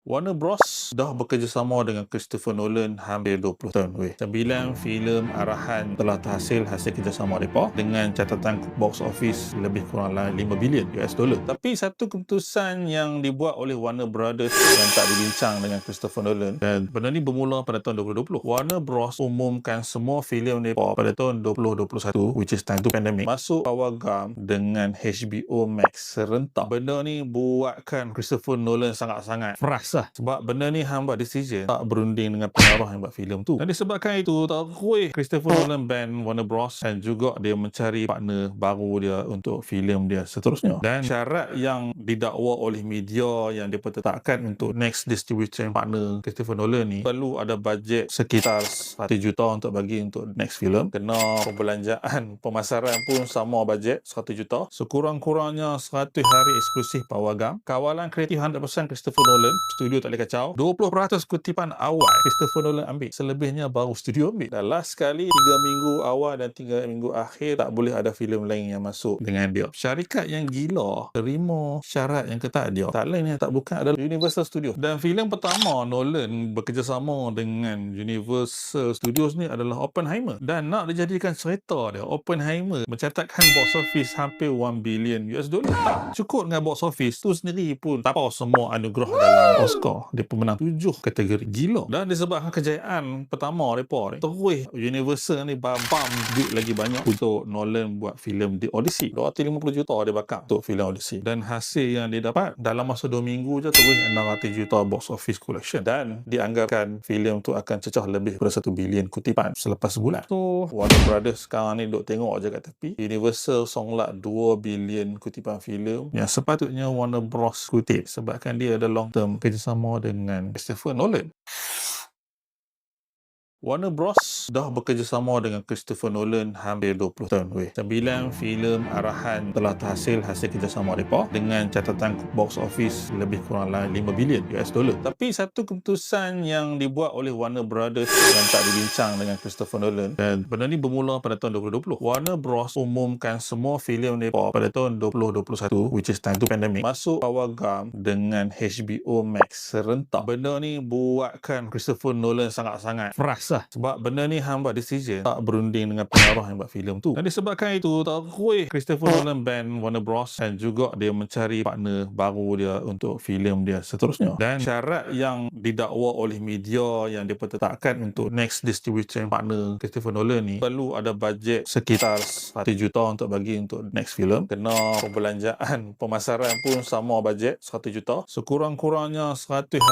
Warner Bros dah bekerjasama dengan Christopher Nolan hampir 20 tahun. 9 filem arahan telah terhasil hasil kerjasama mereka dengan catatan box office lebih kurang 5 bilion US dollar. Tapi satu keputusan yang dibuat oleh Warner Brothers yang tak dibincang dengan Christopher Nolan, dan benda ni bermula pada tahun 2020. Warner Bros umumkan semua filem mereka pada tahun 2021, which is time to pandemic, masuk pawagam dengan HBO Max serentak. Benda ni buatkan Christopher Nolan sangat-sangat frust lah. Sebab benda ni hang buat decision tak berunding dengan pengarah yang buat filem tu. Dan disebabkan itu, terus Christopher Nolan ban Warner Bros dan juga dia mencari partner baru dia untuk filem dia seterusnya. Dan syarat yang didakwa oleh media yang dipertetapkan untuk next distribution partner Christopher Nolan ni, perlu ada bajet sekitar 1 juta untuk bagi untuk next filem. Kena perbelanjaan pemasaran pun sama bajet 1 juta. Sekurang-kurangnya 100 hari eksklusif pawagam. Kawalan kreatif 100% Christopher Nolan. Studio tak boleh kacau. 20% kutipan awal Christopher Nolan ambil. Selebihnya baru studio ambil. Dan last sekali 3 minggu awal dan 3 minggu akhir tak boleh ada filem lain yang masuk dengan dia. Syarikat yang gila terima syarat yang ketat dia. Tak lain yang tak bukan adalah Universal Studios. Dan filem pertama Nolan bekerjasama dengan Universal Studios ni adalah Oppenheimer. Dan nak dijadikan cerita dia, Oppenheimer mencatatkan box office hampir 1 billion US dollar. Tak cukup dengan box office tu sendiri pun tak apa semua anugerah dalam Oscar. Dia pemenang 7 kategori. Gila. Dan disebabkan kejayaan pertama mereka ni, terus Universal ni bam duit lagi banyak untuk Nolan buat filem The Odyssey. 250 juta dia bakar untuk filem Odyssey. Dan hasil yang dia dapat dalam masa 2 minggu je terus 600 juta box office collection. Dan dianggapkan filem tu akan cecah lebih daripada 1 bilion kutipan selepas sebulan. So, Warner Brothers sekarang ni duk tengok je kat tepi. Universal songlak 2 bilion kutipan filem yang sepatutnya Warner Bros kutip sebabkan dia ada long term kerjasama dengan Christopher Nolan. Warner Bros dah bekerjasama dengan Christopher Nolan hampir 20 tahun. 9 filem arahan telah terhasil hasil kerjasama mereka dengan catatan box office lebih kurang 5 bilion US dollar. Tapi satu keputusan yang dibuat oleh Warner Brothers yang tak dibincang dengan Christopher Nolan, dan benda ni bermula pada tahun 2020. Warner Bros umumkan semua filem mereka pada tahun 2021, which is time to pandemic, masuk pawagam dengan HBO Max serentak. Benda ni buatkan Christopher Nolan sangat-sangat frust lah. Sebab benda ni hang buat decision tak berunding dengan pengarah yang buat filem tu. Dan disebabkan itu, terus Christopher Nolan ban Warner Bros dan juga dia mencari partner baru dia untuk filem dia seterusnya. Dan syarat yang didakwa oleh media yang dipertetapkan untuk next distribution partner Christopher Nolan ni, perlu ada bajet sekitar 1 juta untuk bagi untuk next filem. Kena perbelanjaan pemasaran pun sama bajet 1 juta. Sekurang-kurangnya 100